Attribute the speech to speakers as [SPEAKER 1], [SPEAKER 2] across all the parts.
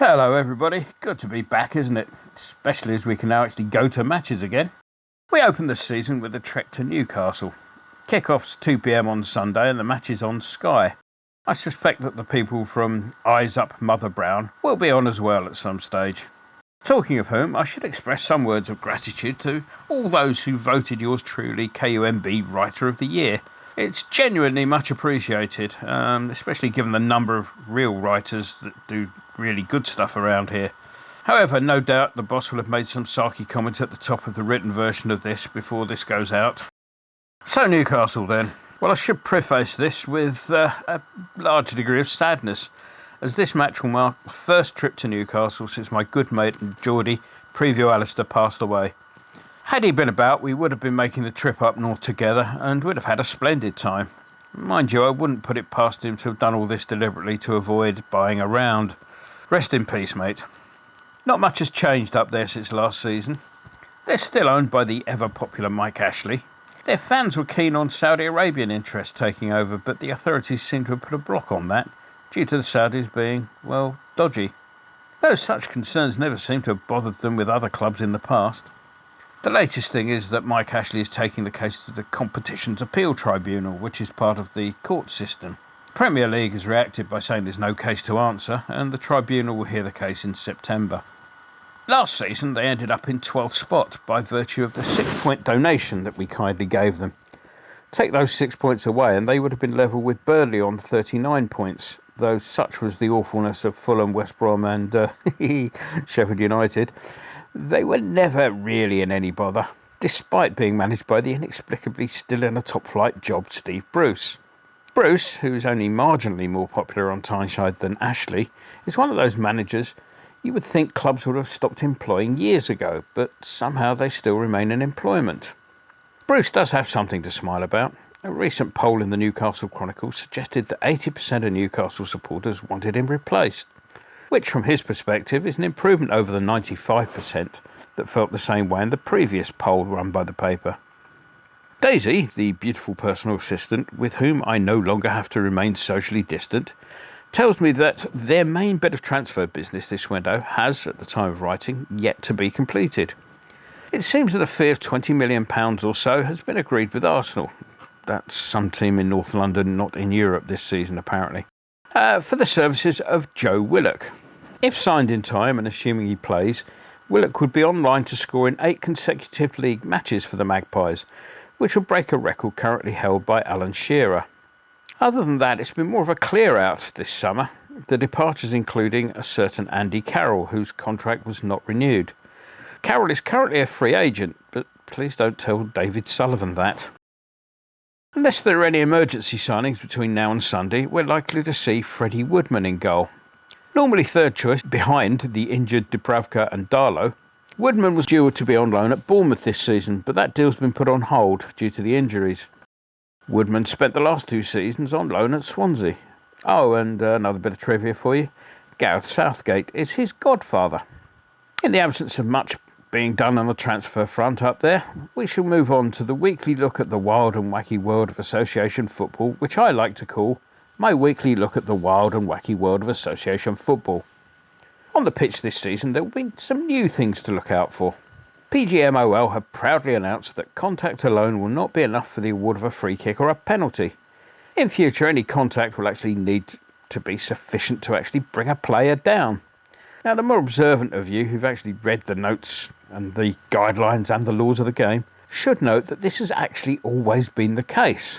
[SPEAKER 1] Hello everybody, good to be back, isn't it? Especially as we can now actually go to matches again. We open the season with a trek to Newcastle. Kick-off's 2 PM on Sunday and the match is on Sky. I suspect that the people from Eyes Up Mother Brown will be on as well at some stage. Talking of whom, I should express some words of gratitude to all those who voted yours truly KUMB Writer of the Year. It's genuinely much appreciated, especially given the number of real writers that do really good stuff around here. However, no doubt the boss will have made some sarky comments at the top of the written version of this before this goes out. So Newcastle then. Well, I should preface this with a large degree of sadness, as this match will mark the first trip to Newcastle since my good mate and Geordie, Preview Alistair, passed away. Had he been about, we would have been making the trip up north together and would have had a splendid time. Mind you, I wouldn't put it past him to have done all this deliberately to avoid buying a round. Rest in peace, mate. Not much has changed up there since last season. They're still owned by the ever-popular Mike Ashley. Their fans were keen on Saudi Arabian interests taking over, but the authorities seem to have put a block on that, due to the Saudis being, well, dodgy. Though such concerns never seem to have bothered them with other clubs in the past. The latest thing is that Mike Ashley is taking the case to the Competitions Appeal Tribunal, which is part of the court system. Premier League has reacted by saying there's no case to answer, and the tribunal will hear the case in September. Last season they ended up in 12th spot by virtue of the 6-point donation that we kindly gave them. Take those 6 points away and they would have been level with Burnley on 39 points, though such was the awfulness of Fulham, West Brom and Sheffield United. They were never really in any bother, despite being managed by the inexplicably still in a top-flight job Steve Bruce. Bruce, who is only marginally more popular on Tyneside than Ashley, is one of those managers you would think clubs would have stopped employing years ago, but somehow they still remain in employment. Bruce does have something to smile about. A recent poll in the Newcastle Chronicle suggested that 80% of Newcastle supporters wanted him replaced, which from his perspective is an improvement over the 95% that felt the same way in the previous poll run by the paper. Daisy, the beautiful personal assistant with whom I no longer have to remain socially distant, tells me that their main bit of transfer business this window has, at the time of writing, yet to be completed. It seems that a fee of £20 million or so has been agreed with Arsenal. That's some team in North London, not in Europe this season apparently. For the services of Joe Willock. If signed in time, and assuming he plays, Willock would be online to score in 8 consecutive league matches for the Magpies, which will break a record currently held by Alan Shearer. Other than that, it's been more of a clear-out this summer, the departures including a certain Andy Carroll, whose contract was not renewed. Carroll is currently a free agent, but please don't tell David Sullivan that. Unless there are any emergency signings between now and Sunday, we're likely to see Freddie Woodman in goal. Normally third choice behind the injured Dubravka and Darlow, Woodman was due to be on loan at Bournemouth this season, but that deal's been put on hold due to the injuries. Woodman spent the last 2 seasons on loan at Swansea. Oh, and another bit of trivia for you. Gareth Southgate is his godfather. In the absence of much being done on the transfer front up there, we shall move on to the weekly look at the wild and wacky world of association football, which I like to call my weekly look at the wild and wacky world of association football. On the pitch this season, there will be some new things to look out for. PGMOL have proudly announced that contact alone will not be enough for the award of a free kick or a penalty. In future, any contact will actually need to be sufficient to actually bring a player down. Now, the more observant of you who've actually read the notes and the guidelines and the laws of the game should note that this has actually always been the case.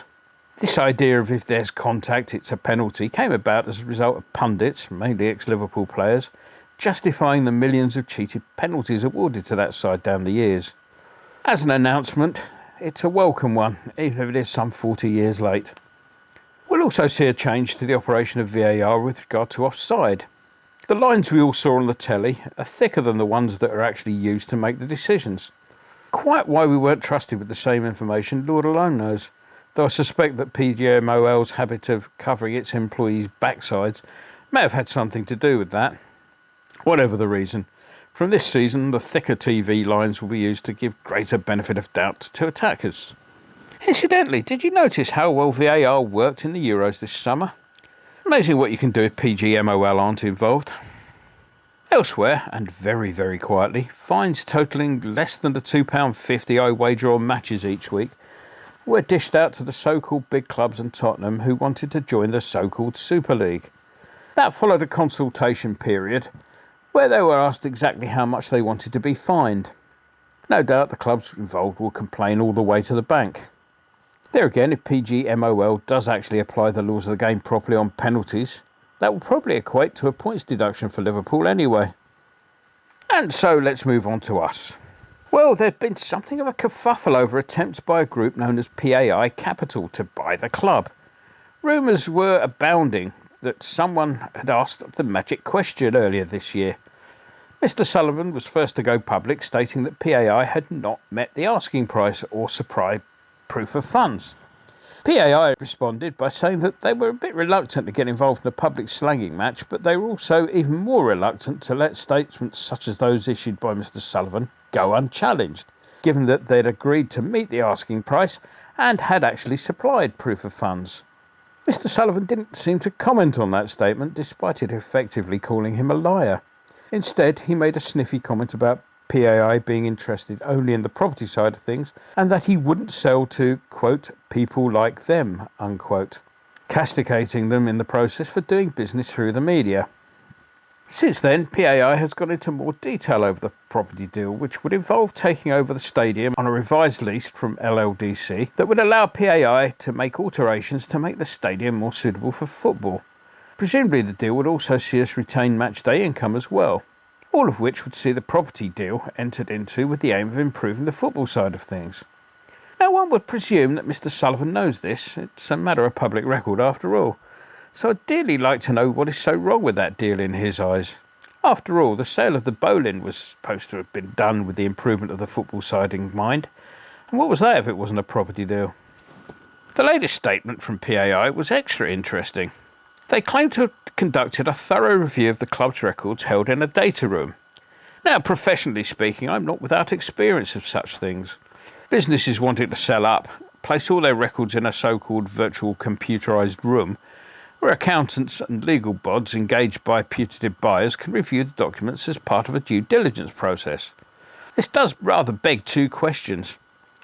[SPEAKER 1] This idea of if there's contact, it's a penalty came about as a result of pundits, mainly ex-Liverpool players, justifying the millions of cheated penalties awarded to that side down the years. As an announcement, it's a welcome one, even if it is some 40 years late. We'll also see a change to the operation of VAR with regard to offside. The lines we all saw on the telly are thicker than the ones that are actually used to make the decisions. Quite why we weren't trusted with the same information, Lord alone knows, though I suspect that PGMOL's habit of covering its employees' backsides may have had something to do with that. Whatever the reason, from this season the thicker TV lines will be used to give greater benefit of doubt to attackers. Incidentally, did you notice how well VAR worked in the Euros this summer? Amazing what you can do if PGMOL aren't involved. Elsewhere, and very, very quietly, fines totalling less than the £2.50 I wager on matches each week were dished out to the so-called big clubs and Tottenham who wanted to join the so-called Super League. That followed a consultation period where they were asked exactly how much they wanted to be fined. No doubt the clubs involved will complain all the way to the bank. There again, if PGMOL does actually apply the laws of the game properly on penalties, that will probably equate to a points deduction for Liverpool anyway. And so let's move on to us. Well, there'd been something of a kerfuffle over attempts by a group known as PAI Capital to buy the club. Rumours were abounding that someone had asked the magic question earlier this year. Mr. Sullivan was first to go public, stating that PAI had not met the asking price or supplied proof of funds. PAI responded by saying that they were a bit reluctant to get involved in a public slagging match, but they were also even more reluctant to let statements such as those issued by Mr. Sullivan go unchallenged, given that they'd agreed to meet the asking price and had actually supplied proof of funds. Mr. Sullivan didn't seem to comment on that statement, despite it effectively calling him a liar. Instead, he made a sniffy comment about PAI being interested only in the property side of things and that he wouldn't sell to, quote, people like them, unquote, castigating them in the process for doing business through the media. Since then, PAI has gone into more detail over the property deal, which would involve taking over the stadium on a revised lease from LLDC that would allow PAI to make alterations to make the stadium more suitable for football. Presumably the deal would also see us retain matchday income as well, all of which would see the property deal entered into with the aim of improving the football side of things. Now, one would presume that Mr. Sullivan knows this. It's a matter of public record after all. So I'd dearly like to know what is so wrong with that deal in his eyes. After all, the sale of the Boleyn was supposed to have been done with the improvement of the football side in mind. And what was that if it wasn't a property deal? The latest statement from PAI was extra interesting. They claim to have conducted a thorough review of the club's records held in a data room. Now, professionally speaking, I'm not without experience of such things. Businesses wanting to sell up place all their records in a so-called virtual computerised room where accountants and legal bods engaged by putative buyers can review the documents as part of a due diligence process. This does rather beg two questions.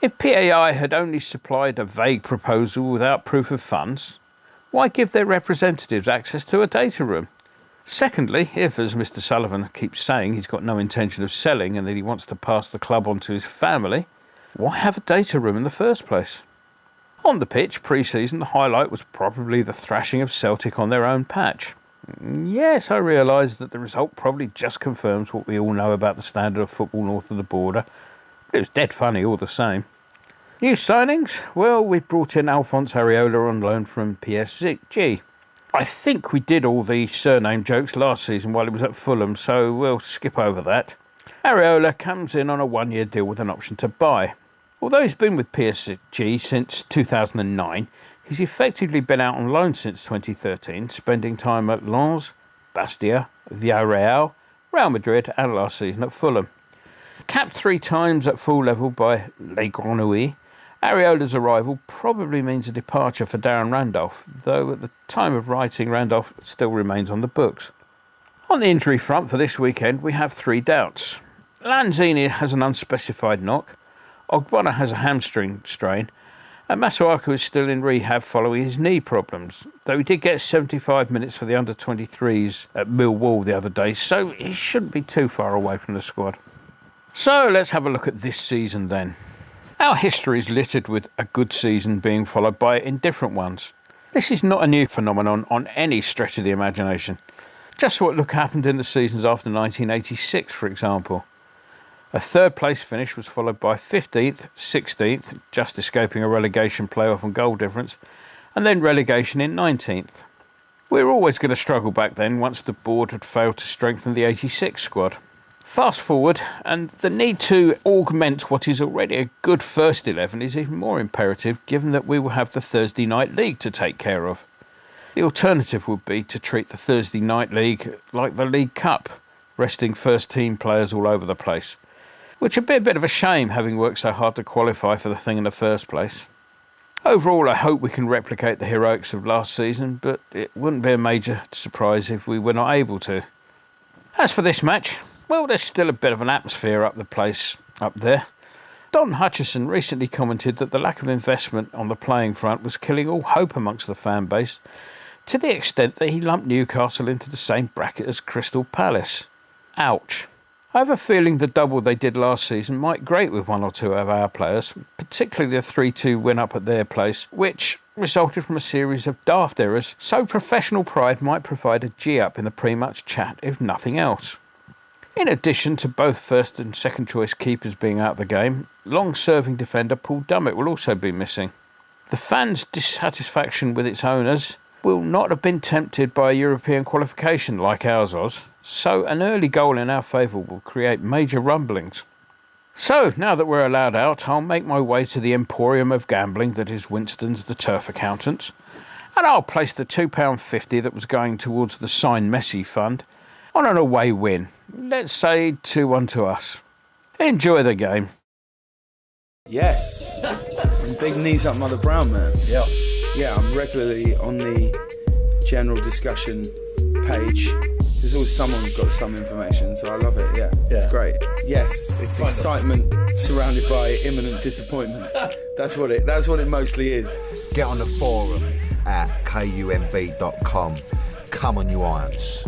[SPEAKER 1] If PAI had only supplied a vague proposal without proof of funds, why give their representatives access to a data room? Secondly, if, as Mr. Sullivan keeps saying, he's got no intention of selling and that he wants to pass the club on to his family, why have a data room in the first place? On the pitch, pre-season, the highlight was probably the thrashing of Celtic on their own patch. Yes, I realise that the result probably just confirms what we all know about the standard of football north of the border, but it was dead funny all the same. New signings? Well, we brought in Alphonse Areola on loan from PSG. I think we did all the surname jokes last season while he was at Fulham, so we'll skip over that. Areola comes in on a one-year deal with an option to buy. Although he's been with PSG since 2009, he's effectively been out on loan since 2013, spending time at Lens, Bastia, Villarreal, Real Madrid and last season at Fulham. Capped 3 times at full level by Les Grenouilles, Areola's arrival probably means a departure for Darren Randolph, though at the time of writing Randolph still remains on the books. On the injury front for this weekend we have 3 doubts. Lanzini has an unspecified knock, Ogbonna has a hamstring strain, and Masuaku is still in rehab following his knee problems, though he did get 75 minutes for the under-23s at Millwall the other day, so he shouldn't be too far away from the squad. So let's have a look at this season then. Our history is littered with a good season being followed by indifferent ones. This is not a new phenomenon on any stretch of the imagination. Just what happened in the seasons after 1986, for example. A third-place finish was followed by 15th, 16th, just escaping a relegation playoff and goal difference, and then relegation in 19th. We were always going to struggle back then once the board had failed to strengthen the 86 squad. Fast forward, and the need to augment what is already a good first 11 is even more imperative given that we will have the Thursday Night League to take care of. The alternative would be to treat the Thursday Night League like the League Cup, resting first-team players all over the place. Which would be a bit of a shame, having worked so hard to qualify for the thing in the first place. Overall, I hope we can replicate the heroics of last season, but it wouldn't be a major surprise if we were not able to. As for this match, well, there's still a bit of an atmosphere up there. Don Hutchison recently commented that the lack of investment on the playing front was killing all hope amongst the fan base, to the extent that he lumped Newcastle into the same bracket as Crystal Palace. Ouch. I have a feeling the double they did last season might grate with one or two of our players, particularly the 3-2 win up at their place, which resulted from a series of daft errors, so professional pride might provide a G-up in the pre-match chat if nothing else. In addition to both first and second choice keepers being out of the game, long-serving defender Paul Dummett will also be missing. The fans' dissatisfaction with its owners will not have been tempted by a European qualification like ours was, so an early goal in our favour will create major rumblings. So, now that we're allowed out, I'll make my way to the emporium of gambling that is Winston's The Turf Accountants, and I'll place the £2.50 that was going towards the Sign Messi fund on an away win. Let's say 2-1 to us. Enjoy the game.
[SPEAKER 2] Yes. And big knees up Mother Brown, man.
[SPEAKER 3] Yeah.
[SPEAKER 2] Yeah, I'm regularly on the general discussion page. There's always someone who's got some information, so I love it. Yeah. It's great. Yes, it's excitement surrounded by imminent disappointment. That's what it mostly is.
[SPEAKER 4] Get on the forum at kumb.com. Come on, you irons.